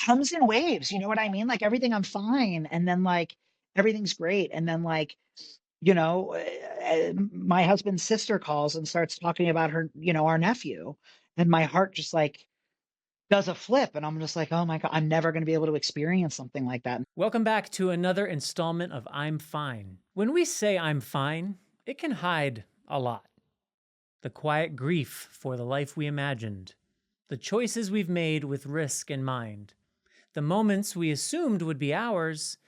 comes in waves. You know what I mean? Like everything I'm fine. And then like everything's great. And then like, my husband's sister calls and starts talking about her, our nephew. And my heart just like does a flip. And I'm just like, oh my God, I'm never going to be able to experience something like that. Welcome back to another installment of I'm Fine. When we say I'm fine, it can hide a lot. The quiet grief for the life we imagined, the choices we've made with risk in mind, the moments we assumed would be ours,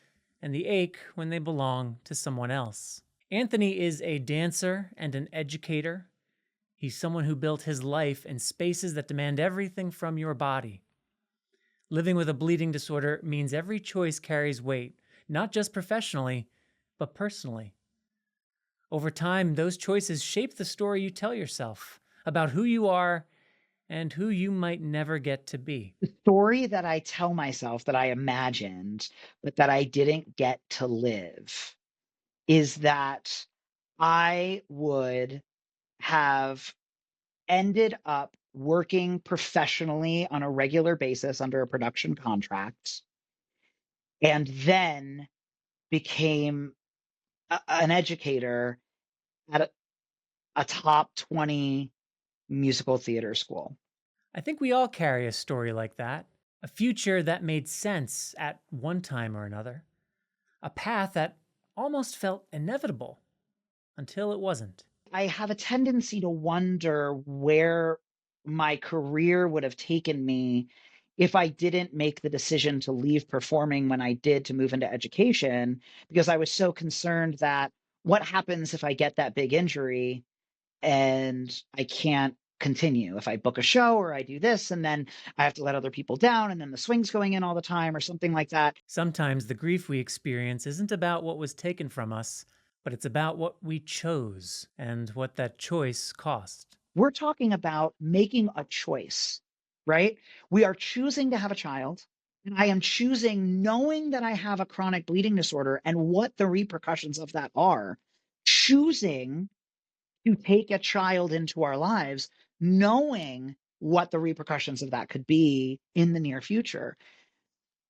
and the ache when they belong to someone else. Anthony is a dancer and an educator. He's someone who built his life in spaces that demand everything from your body. Living with a bleeding disorder means every choice carries weight, not just professionally, but personally. Over time, those choices shape the story you tell yourself about who you are and who you might never get to be. The story that I tell myself that I imagined, but that I didn't get to live is that I would have ended up working professionally on a regular basis under a production contract and then became an educator at a top 20 musical theater school. I think we all carry a story like that, a future that made sense at one time or another, a path that almost felt inevitable until it wasn't. I have a tendency to wonder where my career would have taken me if I didn't make the decision to leave performing when I did to move into education, because I was so concerned that what happens if I get that big injury and I can't continue? If I book a show or I do this and then I have to let other people down and then the swing's going in all the time or something like that. Sometimes the grief we experience isn't about what was taken from us, but it's about what we chose and what that choice cost. We're talking about making a choice, right? We are choosing to have a child. And I am choosing, knowing that I have a chronic bleeding disorder and what the repercussions of that are, choosing to take a child into our lives, knowing what the repercussions of that could be in the near future.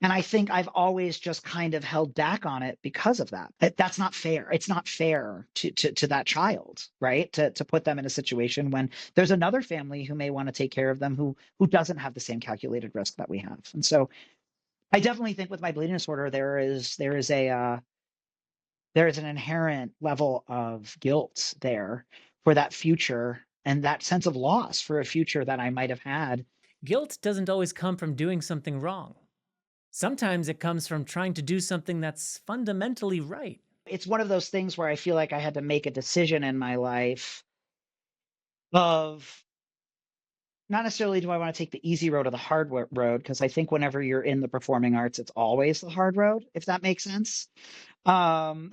And I think I've always just kind of held back on it because of that. That's not fair. It's not fair to that child, right? To put them in a situation when there's another family who may want to take care of them who doesn't have the same calculated risk that we have. And so I definitely think with my bleeding disorder, there is an inherent level of guilt there for that future and that sense of loss for a future that I might have had. Guilt doesn't always come from doing something wrong. Sometimes it comes from trying to do something that's fundamentally right. It's one of those things where I feel like I had to make a decision in my life of not necessarily do I want to take the easy road or the hard road, because I think whenever you're in the performing arts, it's always the hard road, if that makes sense. Um,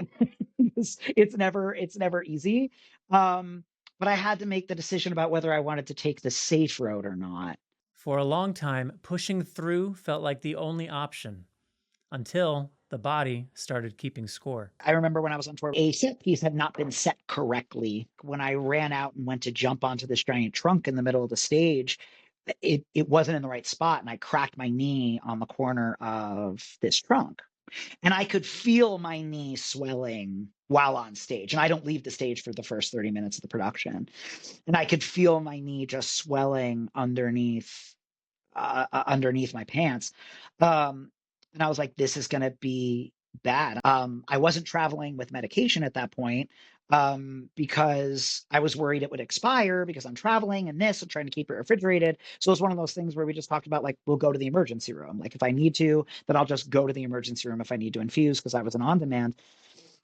it's never easy. But I had to make the decision about whether I wanted to take the safe road or not. For a long time, pushing through felt like the only option until the body started keeping score. I remember when I was on tour, a set piece had not been set correctly. When I ran out and went to jump onto this giant trunk in the middle of the stage, it wasn't in the right spot, and I cracked my knee on the corner of this trunk. And I could feel my knee swelling while on stage. And I don't leave the stage for the first 30 minutes of the production. And I could feel my knee just swelling underneath my pants. And I was like, this is going to be bad. I wasn't traveling with medication at that point because I was worried it would expire because I'm traveling and this and trying to keep it refrigerated. So it's one of those things where we just talked about, like, we'll go to the emergency room. Like if I need to, then I'll just go to the emergency room if I need to infuse, because I was an on demand.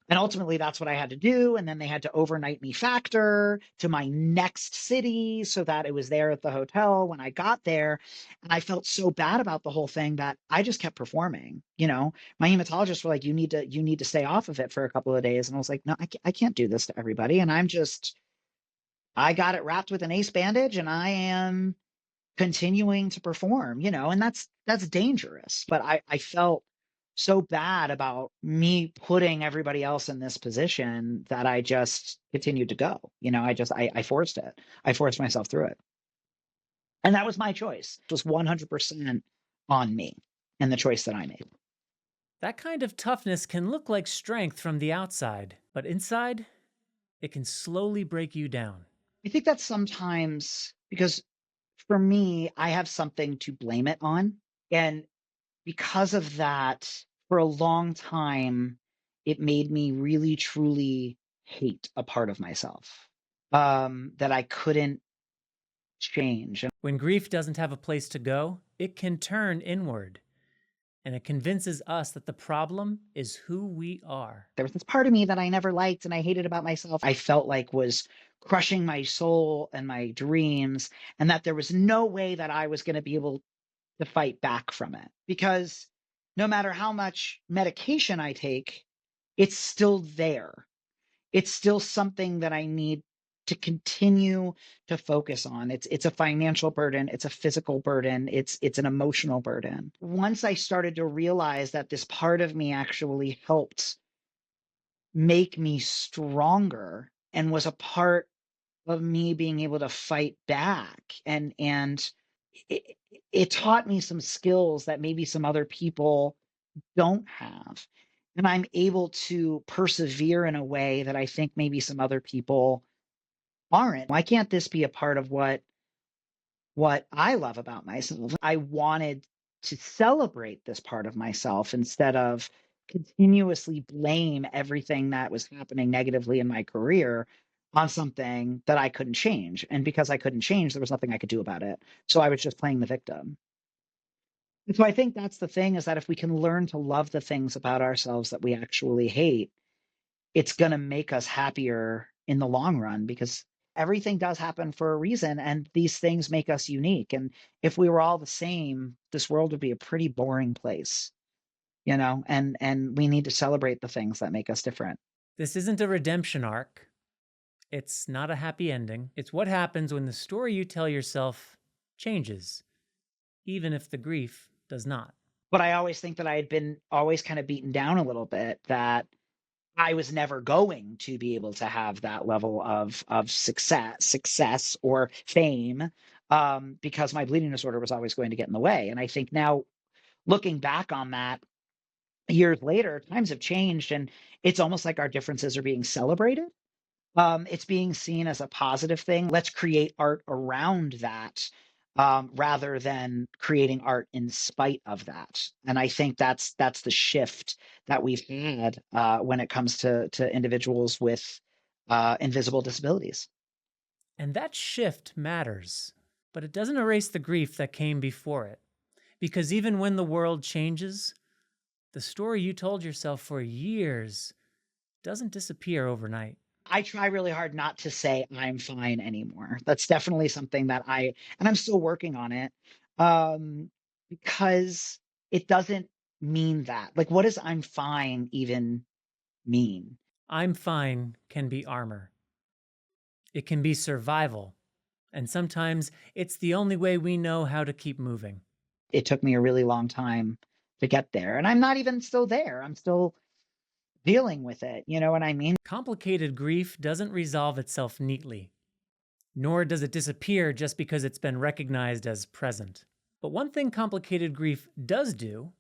And ultimately, that's what I had to do. And then they had to overnight me factor to my next city so that it was there at the hotel when I got there. And I felt so bad about the whole thing that I just kept performing. My hematologists were like, you need to stay off of it for a couple of days. And I was like, no, I can't do this to everybody. And I got it wrapped with an ace bandage and I am continuing to perform, and that's dangerous. But I felt so bad about me putting everybody else in this position that I just continued to go. I forced it. I forced myself through it. And that was my choice. It was 100% on me. and the choice that I made. That kind of toughness can look like strength from the outside, but inside, it can slowly break you down. I think that sometimes because for me, I have something to blame it on. And because of that, for a long time, it made me really truly hate a part of myself that I couldn't change. And When grief doesn't have a place to go, it can turn inward, and it convinces us that the problem is who we are. there was this part of me that I never liked and I hated about myself. I felt like was crushing my soul and my dreams, and that there was no way that I was going to be able to fight back from it because no matter how much medication I take, it's still there. It's still something that I need to continue to focus on. It's a financial burden, it's a physical burden, it's an emotional burden. Once I started to realize that this part of me actually helped make me stronger and was a part of me being able to fight back, and it, it taught me some skills that maybe some other people don't have, and I'm able to persevere in a way that I think maybe some other people aren't. Why can't this be a part of what I love about myself? I wanted to celebrate this part of myself instead of continuously blame everything that was happening negatively in my career on something that I couldn't change. And because I couldn't change, there was nothing I could do about it. So I was just playing the victim. And so I think that's the thing, is that if we can learn to love the things about ourselves that we actually hate, it's going to make us happier in the long run, because everything does happen for a reason and these things make us unique. And if we were all the same, this world would be a pretty boring place, and we need to celebrate the things that make us different. This isn't a redemption arc. It's not a happy ending. It's what happens when the story you tell yourself changes, even if the grief does not. But I always think that I had been always kind of beaten down a little bit, that I was never going to be able to have that level of success or fame, because my bleeding disorder was always going to get in the way. And I think now, looking back on that years later, times have changed, and it's almost like our differences are being celebrated. It's being seen as a positive thing. Let's create art around that, rather than creating art in spite of that. And I think that's the shift that we've had when it comes to individuals with invisible disabilities. And that shift matters, but it doesn't erase the grief that came before it. Because even when the world changes, the story you told yourself for years doesn't disappear overnight. I try really hard not to say I'm fine anymore. That's definitely something that and I'm still working on it, um, because it doesn't mean that. Like, what does I'm fine even mean? I'm fine can be armor. It can be survival. And sometimes it's the only way we know how to keep moving. It took me a really long time to get there, and I'm not even still there. I'm still dealing with it. You know what I mean? Complicated grief doesn't resolve itself neatly, nor does it disappear just because it's been recognized as present. But one thing complicated grief does do,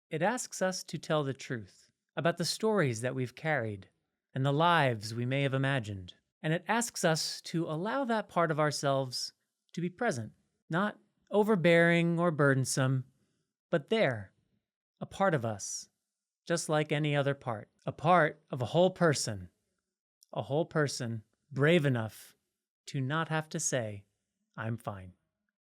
it asks us to tell the truth about the stories that we've carried and the lives we may have imagined. And it asks us to allow that part of ourselves to be present, not overbearing or burdensome, but there, a part of us, just like any other part, a part of a whole person brave enough to not have to say, I'm fine.